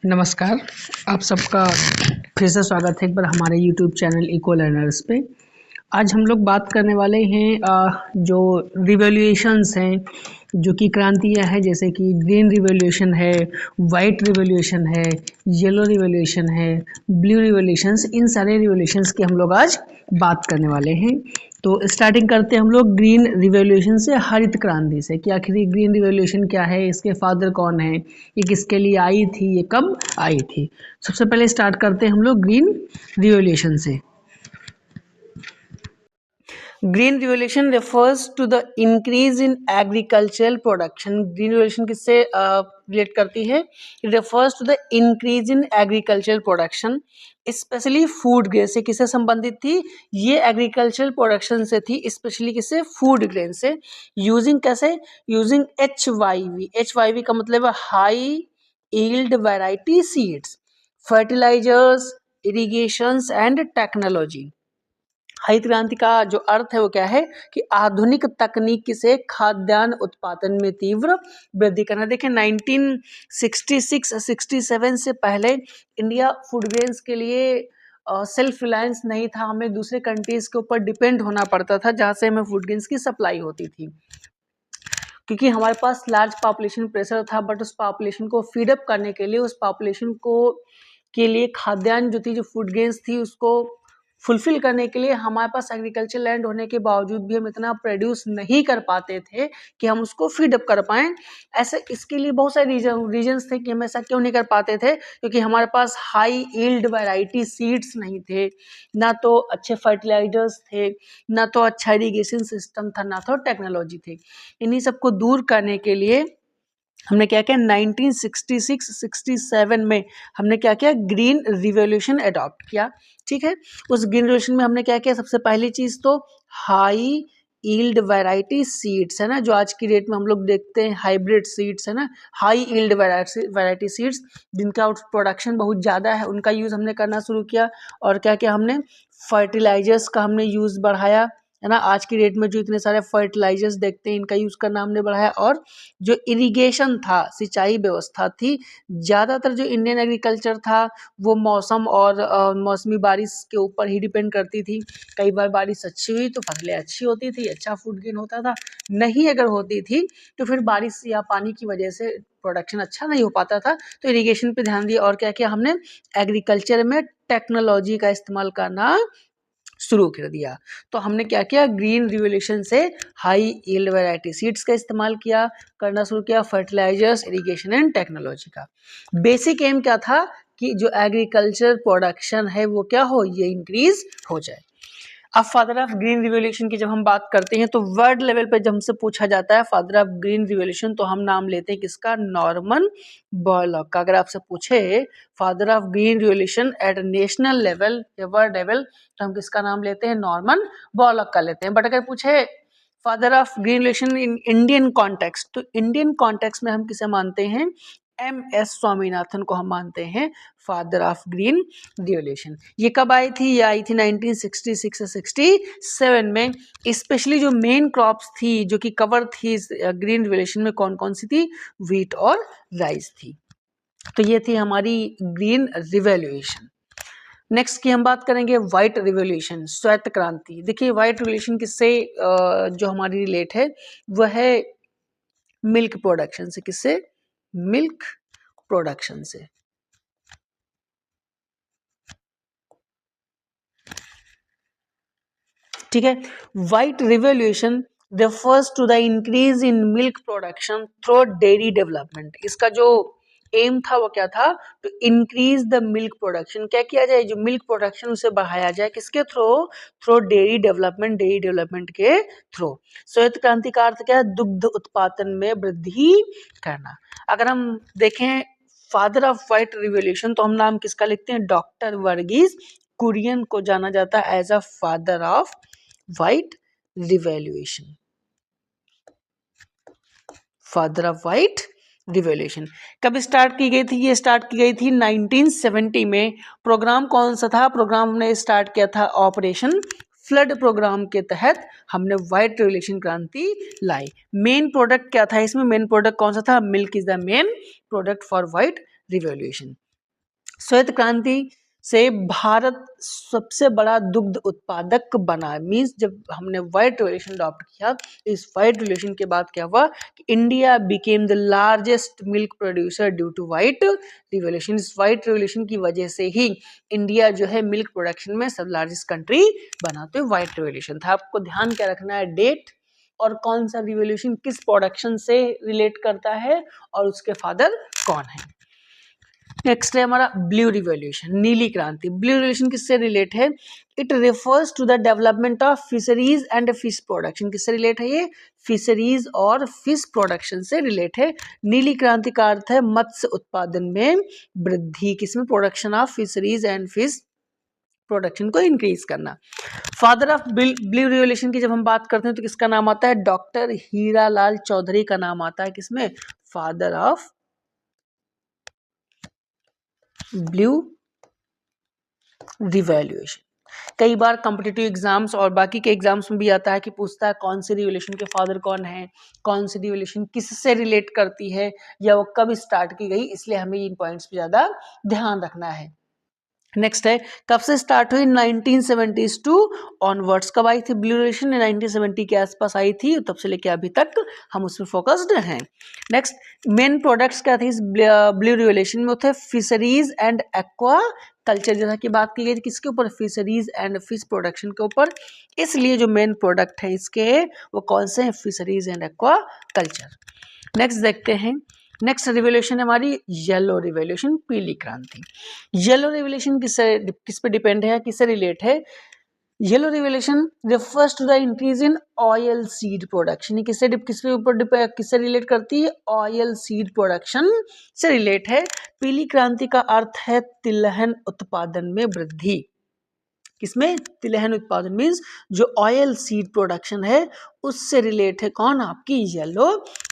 नमस्कार। आप सबका फिर से स्वागत है एक बार हमारे यूट्यूब चैनल इको लर्नर्स पे। आज हम लोग बात करने वाले हैं जो रिवॉल्यूशंस हैं, जो कि क्रांतियाँ हैं, जैसे कि ग्रीन रिवॉल्यूशन है, वाइट रिवॉल्यूशन है, येलो रिवॉल्यूशन है, ब्लू रिवॉल्यूशंस। इन सारे रिवॉल्यूशंस की हम लोग आज बात करने वाले हैं। तो स्टार्टिंग करते हैं हम लोग ग्रीन रिवॉल्यूशन से, हरित क्रांति से कि आखिर ये ग्रीन रिवॉल्यूशन क्या है, इसके फादर कौन है, ये किसके लिए आई थी, ये कब आई थी। सबसे पहले स्टार्ट करते हैं हम लोग ग्रीन रिवॉल्यूशन से। Green revolution refers to the increase in agricultural production. Green revolution किससे रिलेट करती है? Refers to the increase in agricultural production, specially food grain से। किससे संबंधित थी? ये एग्रीकल्चरल प्रोडक्शन से थी, स्पेशली किससे? फूड ग्रेन से। यूजिंग कैसे? Using HYV। HYV का मतलब है high yield variety seeds, fertilisers, irrigations and technology. हरित क्रांति का जो अर्थ है वो क्या है कि आधुनिक तकनीक से खाद्यान्न उत्पादन में तीव्र वृद्धि करना। देखिए 1966-67 से पहले इंडिया फूड ग्रेन्स के लिए सेल्फ रिलायंस नहीं था, हमें दूसरे कंट्रीज के ऊपर डिपेंड होना पड़ता था जहाँ से हमें फूड ग्रेन्स की सप्लाई होती थी, क्योंकि हमारे पास लार्ज पॉपुलेशन प्रेशर था। बट उस पॉपुलेशन को फीडअप करने के लिए, उस पॉपुलेशन को के लिए खाद्यान्न जो थी, जो फूड ग्रेन्स थी, उसको फुलफिल करने के लिए हमारे पास एग्रीकल्चर लैंड होने के बावजूद भी हम इतना प्रोड्यूस नहीं कर पाते थे कि हम उसको फीडअप कर पाएँ। ऐसे इसके लिए बहुत सारे रीजन्स थे कि हम ऐसा क्यों नहीं कर पाते थे, क्योंकि हमारे पास हाई यील्ड वैरायटी सीड्स नहीं थे, ना तो अच्छे फर्टिलाइजर्स थे, ना तो अच्छा इरिगेशन सिस्टम था, ना तो टेक्नोलॉजी थी। इन्हीं सबको दूर करने के लिए हमने क्या किया? 1966-67 में हमने क्या किया? ग्रीन रिवॉल्यूशन अडॉप्ट किया। ठीक है, उस ग्रीन रिवॉल्यूशन में हमने क्या किया? सबसे पहली चीज तो हाई यील्ड वैरायटी सीड्स है ना, जो आज की डेट में हम लोग देखते हैं हाइब्रिड सीड्स है ना, हाई यील्ड वैरायटी सीड्स जिनका प्रोडक्शन बहुत ज़्यादा है, उनका यूज़ हमने करना शुरू किया। और क्या किया हमने? फर्टिलाइजर्स का हमने यूज़ बढ़ाया, है ना। आज की डेट में जो इतने सारे फर्टिलाइजर्स देखते हैं, इनका यूज़ करना हमने बढ़ाया। और जो इरिगेशन था, सिंचाई व्यवस्था थी, ज़्यादातर जो इंडियन एग्रीकल्चर था वो मौसम और मौसमी बारिश के ऊपर ही डिपेंड करती थी। कई बार बारिश अच्छी हुई तो फसलें अच्छी होती थी, अच्छा फूड गेन होता था। नहीं अगर होती थी तो फिर बारिश या पानी की वजह से प्रोडक्शन अच्छा नहीं हो पाता था। तो इरिगेशन पे ध्यान दिया। और क्या किया हमने? एग्रीकल्चर में टेक्नोलॉजी का इस्तेमाल करना शुरू कर दिया। तो हमने क्या किया? ग्रीन रिवॉल्यूशन से हाई यील्ड वैरायटी सीड्स का इस्तेमाल करना शुरू किया, फर्टिलाइजर्स, इरिगेशन एंड टेक्नोलॉजी का। बेसिक एम क्या था कि जो एग्रीकल्चर प्रोडक्शन है वो क्या हो, ये इंक्रीज हो जाए। अब फादर ऑफ ग्रीन रिवॉल्यूशन की जब हम बात करते हैं तो वर्ल्ड लेवल पे जब हमसे पूछा जाता है फादर ऑफ ग्रीन रिवॉल्यूशन, तो हम नाम लेते हैं किसका? नॉर्मन बोरलॉग का। अगर आपसे पूछे father of green revolution at national level या वर्ल्ड लेवल, तो हम किसका नाम लेते हैं? नॉर्मन बोरलॉग का लेते हैं। बट अगर पूछे father of green revolution in Indian context, तो इंडियन कॉन्टेक्स्ट में हम किसे मानते हैं? MS स्वामीनाथन को हम मानते हैं फादर ऑफ ग्रीन रिवॉल्यूशन। ये कब आई थी? ये आई थी 1966-67 में। स्पेशली जो मेन क्रॉप्स थी जो कि कवर थी ग्रीन रिवॉल्यूशन में, कौन कौन सी थी? व्हीट और राइस थी। तो ये थी हमारी ग्रीन रिवॉल्यूशन। नेक्स्ट की हम बात करेंगे व्हाइट रिवॉल्यूशन, श्वेत क्रांति। देखिए व्हाइट रिवॉल्यूशन किससे जो हमारी रिलेट है वह है मिल्क प्रोडक्शन से। किससे? मिल्क प्रोडक्शन से। ठीक है, white revolution refers to the increase in milk production through dairy development। इसका जो एम था वो क्या था? to increase the milk production। क्या किया जाए? जो मिल्क प्रोडक्शन उसे बढ़ाया जाए, किसके थ्रू? थ्रू डेयरी डेवलपमेंट के थ्रू। श्वेत क्रांति का अर्थ क्या है? दुग्ध उत्पादन में वृद्धि करना। अगर हम देखें फादर ऑफ व्हाइट रिवॉल्यूशन तो हम नाम किसका लिखते हैं? डॉक्टर वर्गीस कुरियन को जाना जाता है as a father of white revolution. Father of white revolution कब स्टार्ट की गई थी? ये स्टार्ट की गई थी 1970 में। प्रोग्राम कौन सा था? प्रोग्राम हमने स्टार्ट किया था ऑपरेशन फ्लड प्रोग्राम के तहत हमने व्हाइट रिवॉल्यूशन क्रांति लाई। मेन प्रोडक्ट क्या था इसमें? मेन प्रोडक्ट कौन सा था? Milk is the main product for white revolution. श्वेत क्रांति से भारत सबसे बड़ा दुग्ध उत्पादक बना। मीन्स जब हमने व्हाइट रेवोल्यूशन अडॉप्ट किया, इस व्हाइट रेवोल्यूशन के बाद क्या हुआ कि India became the largest milk producer due to white revolution. इस व्हाइट रिवोल्यूशन की वजह से ही इंडिया जो है मिल्क प्रोडक्शन में सब लार्जेस्ट कंट्री बना। तो व्हाइट रिवोल्यूशन था। आपको ध्यान क्या रखना है, डेट और कौन सा रिवोल्यूशन किस प्रोडक्शन से रिलेट करता है और उसके फादर कौन है। नेक्स्ट है हमारा ब्लू रिवोल्यूशन, नीली क्रांति। ब्लू रिवोल्यूशन किससे रिलेट है? It refers to the development of fisheries and fish production. किससे रिलेट है ये? फिशरीज और फिश प्रोडक्शन से रिलेट है। नीली क्रांति का अर्थ है मत्स्य उत्पादन में वृद्धि। किसमें? Production of fisheries and fish production को इंक्रीज करना। फादर ऑफ ब्लू रिवोल्यूशन की जब हम बात करते हैं तो किसका नाम आता है? डॉक्टर हीरालाल चौधरी का नाम आता है। किसमें? Father of blue revolution. कई बार कॉम्पिटिटिव एग्जाम्स और बाकी के एग्जाम्स में भी आता है कि पूछता है कौन सी रिवॉल्यूशन के फादर कौन है, कौन सी रिवॉल्यूशन किससे रिलेट करती है या वो कब स्टार्ट की गई, इसलिए हमें इन पॉइंट्स पे ज्यादा ध्यान रखना है। नेक्स्ट है कब से स्टार्ट हुई? 1970s to onwards. कब आई थी ब्लू रिवॉल्यूशन? 1970 के आसपास आई थी, तब से लेके अभी तक हम उसमें फोकस्ड हैं। नेक्स्ट मेन प्रोडक्ट्स क्या थे इस ब्लू रिवॉल्यूशन में? थे फिशरीज एंड एक्वा कल्चर। जैसा कि बात की गई थी किसके ऊपर? फिशरीज एंड फिश प्रोडक्शन के ऊपर। इसलिए जो मेन प्रोडक्ट है इसके वो कौन से हैं? Fisheries and aqua culture. Next देखते हैं, नेक्स्ट रिवोल्यूशन हमारी येलो रिवोल्यूशन, पीली क्रांति। येलो रिवोल्यूशन किस पे डिपेंड है, किससे रिलेट है? Yellow revolution refers to the increase in oil seed production. किससे रिलेट करती है? ऑयल सीड प्रोडक्शन से रिलेट है। पीली क्रांति का अर्थ है तिलहन उत्पादन में वृद्धि। किसमें? तिलहन उत्पादन मीन्स जो ऑयल सीड प्रोडक्शन है उससे रिलेट है कौन? आपकी येलो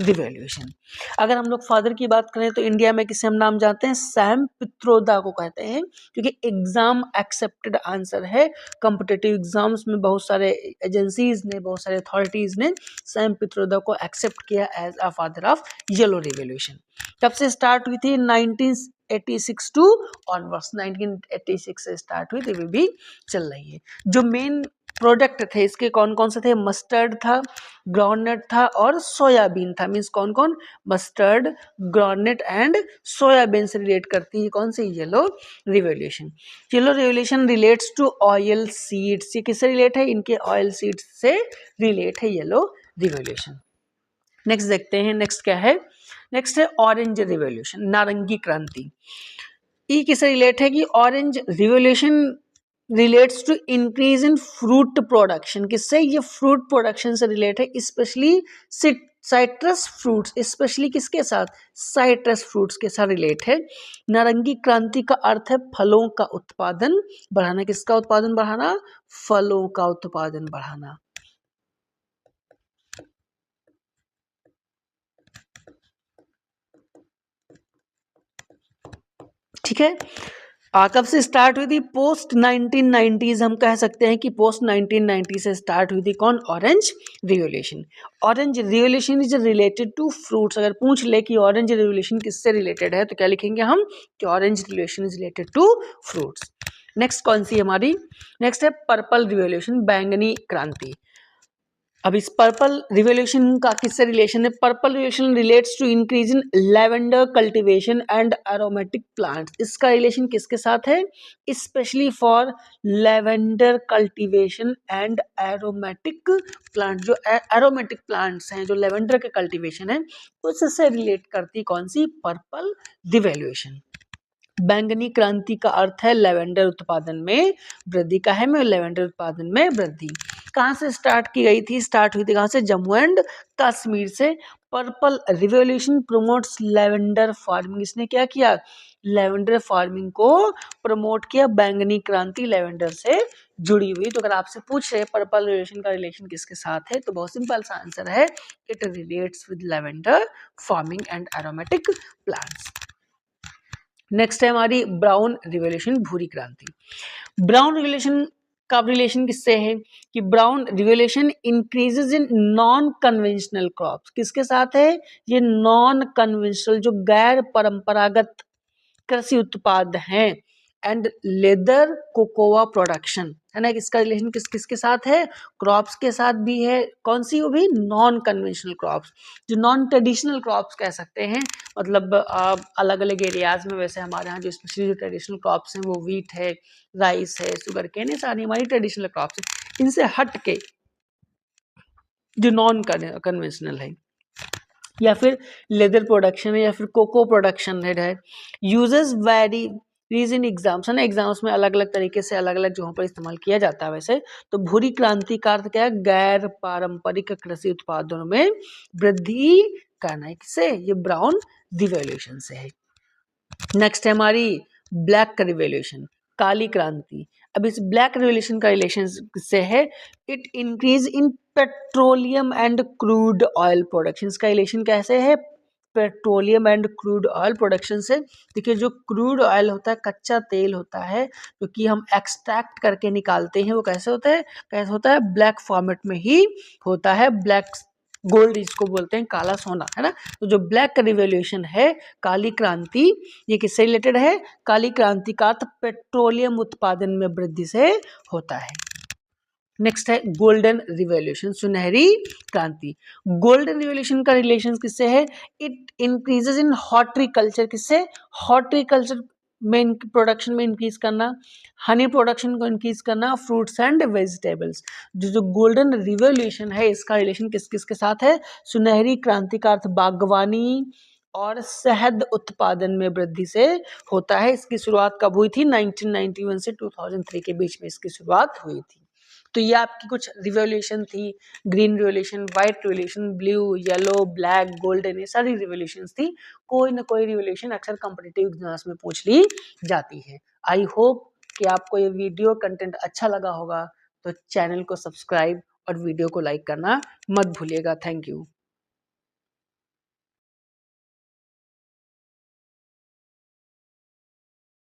रिवॉल्यूशन। अगर हम लोग फादर की बात करें तो इंडिया में किसे हम नाम जानते हैं? सैम पित्रोदा को कहते हैं, क्योंकि एग्जाम एक्सेप्टेड आंसर है। कॉम्पिटिटिव एग्जाम्स में बहुत सारे एजेंसीज ने, बहुत सारे अथॉरिटीज ने सैम पित्रोदा को एक्सेप्ट किया as a father of yellow revolution. कब से स्टार्ट हुई थी? 1986 टू ऑनवर्ड्स। 1986 से स्टार्ट हुई, तो भी चल रही है। जो मेन प्रोडक्ट थे इसके कौन कौन से थे? मस्टर्ड था, ग्राउंडनट था और सोयाबीन था। मीन्स कौन कौन? मस्टर्ड, ग्राउंडनट एंड सोयाबीन से रिलेट करती है कौन सी? Yellow revolution. Yellow revolution relates to oil seeds. ये किससे रिलेट है? इनके ऑयल सीड्स से रिलेट है येलो रिवॉल्यूशन। नेक्स्ट देखते हैं, नेक्स्ट क्या है? नेक्स्ट है ऑरेंज रिवॉल्यूशन, नारंगी क्रांति। ये किससे रिलेट है? कि orange revolution relates to increase in fruit production. किससे? ये फ्रूट प्रोडक्शन से रिलेट है, स्पेशली साइट्रस फ्रूट्स। स्पेशली किसके साथ? साइट्रस फ्रूट्स के साथ रिलेट है। नारंगी क्रांति का अर्थ है फलों का उत्पादन बढ़ाना। किसका उत्पादन बढ़ाना? फलों का उत्पादन बढ़ाना। ठीक है। कब से स्टार्ट हुई थी? Post 1990s। हम कह सकते हैं कि पोस्ट 1990 से स्टार्ट हुई थी कौन? Orange revolution. Orange revolution is related to fruits. अगर पूछ ले कि ऑरेंज रिवॉल्यूशन किससे रिलेटेड है तो क्या लिखेंगे हम? कि orange revolution is related to fruits. Next कौन सी हमारी? नेक्स्ट है पर्पल रिवॉल्यूशन, बैंगनी क्रांति। अब इस पर्पल रिवॉल्यूशन का किससे रिलेशन है? Purple revolution relates to increase in lavender cultivation and aromatic plants. इसका रिलेशन किसके साथ है? Specially for lavender cultivation and aromatic plant. जो एरोमेटिक प्लांट्स हैं, जो लेवेंडर के कल्टीवेशन है, उससे रिलेट करती कौन सी? Purple revolution. बैंगनी क्रांति का अर्थ है लेवेंडर उत्पादन में वृद्धि। का है में लेवेंडर उत्पादन में वृद्धि। कहाँ से स्टार्ट की गई थी? स्टार्ट हुई थी कहाँ से? जम्मू एंड कश्मीर से। Purple revolution promotes lavender farming. इसने क्या किया? लेवेंडर फार्मिंग को प्रमोट किया। बैंगनी क्रांति लेवेंडर से जुड़ी हुई। तो अगर आपसे पूछ रहे पर्पल रिवॉल्यूशन का रिलेशन किसके साथ है तो बहुत सिंपल सा आंसर है, it relates with lavender farming and aromatic plants. Next है हमारी ब्राउन रिवॉल्यूशन, भूरी क्रांति। ब्राउन रिवॉल्यूशन का रिलेशन किससे है? कि brown revolution increases in non conventional crops. किसके साथ है? ये नॉन कन्वेंशनल, जो गैर परंपरागत कृषि उत्पाद हैं एंड लेदर कोकोआ प्रोडक्शन, है ना, इसका रिलेशन किस किस के साथ है, क्रॉप्स के साथ भी है। कौन सी, वो भी नॉन कन्वेंशनल क्रॉप्स, जो नॉन ट्रेडिशनल क्रॉप्स कह सकते हैं, मतलब अलग अलग एरियाज में वैसे हमारे यहाँ जो स्पेशली जो ट्रेडिशनल क्रॉप्स हैं वो वीट है, राइस है, शुगर केन, ये सारी हमारी ट्रेडिशनल क्रॉप्स हैं। इनसे हट के जो नॉन कन्वेंशनल है, या फिर लेदर प्रोडक्शन है, या फिर कोको प्रोडक्शन है, यूजेस वेरी रीजन एग्जाम्स, है ना, एग्जाम्स में अलग अलग तरीके से अलग अलग जगहों पर इस्तेमाल किया जाता है वैसे। तो भूरी क्रांति का अर्थ क्या है, गैर पारंपरिक कृषि उत्पादों में वृद्धि करना है, किससे, ये ब्राउन रिवॉल्यूशन से है। नेक्स्ट है हमारी ब्लैक रिवॉल्यूशन, काली क्रांति। अब इस ब्लैक रिवॉल्यूशन का रिलेशन से है, it increase in petroleum and crude oil production, का रिलेशन कैसे है, petroleum and crude oil production से। देखिए जो क्रूड ऑयल होता है, कच्चा तेल होता है, जो कि हम एक्सट्रैक्ट करके निकालते हैं, वो कैसे होता है, कैसे होता है, ब्लैक फॉर्मेट में ही होता है, ब्लैक गोल्ड इसको बोलते हैं, काला सोना, है ना। तो जो ब्लैक रिवॉल्यूशन है, काली क्रांति, ये किससे रिलेटेड है, काली क्रांति का अर्थ पेट्रोलियम उत्पादन में वृद्धि से होता है। नेक्स्ट है गोल्डन रिवॉल्यूशन, सुनहरी क्रांति। गोल्डन रिवॉल्यूशन का रिलेशन किससे है, इट इंक्रीजेस इन हॉर्टिकल्चर, किससे, हॉर्टिकल्चर में प्रोडक्शन में इंक्रीज करना, हनी प्रोडक्शन को इंक्रीज करना, फ्रूट्स एंड वेजिटेबल्स। जो गोल्डन रिवॉल्यूशन है, इसका रिलेशन किस किस के साथ है, सुनहरी क्रांति का अर्थ बागवानी और शहद उत्पादन में वृद्धि से होता है। इसकी शुरुआत कब हुई थी, 1991 से 2003 के बीच में इसकी शुरुआत हुई थी। तो ये आपकी कुछ रिवॉल्यूशन थी, green revolution, white revolution, blue, yellow, black, golden, ये सारी रिवॉल्यूशंस थी। कोई ना कोई रिवॉल्यूशन अक्सर कॉम्पिटिटिव एग्जाम्स में पूछ ली जाती है। आई होप कि आपको ये वीडियो कंटेंट अच्छा लगा होगा, तो चैनल को सब्सक्राइब और वीडियो को लाइक करना मत भूलिएगा। Thank you.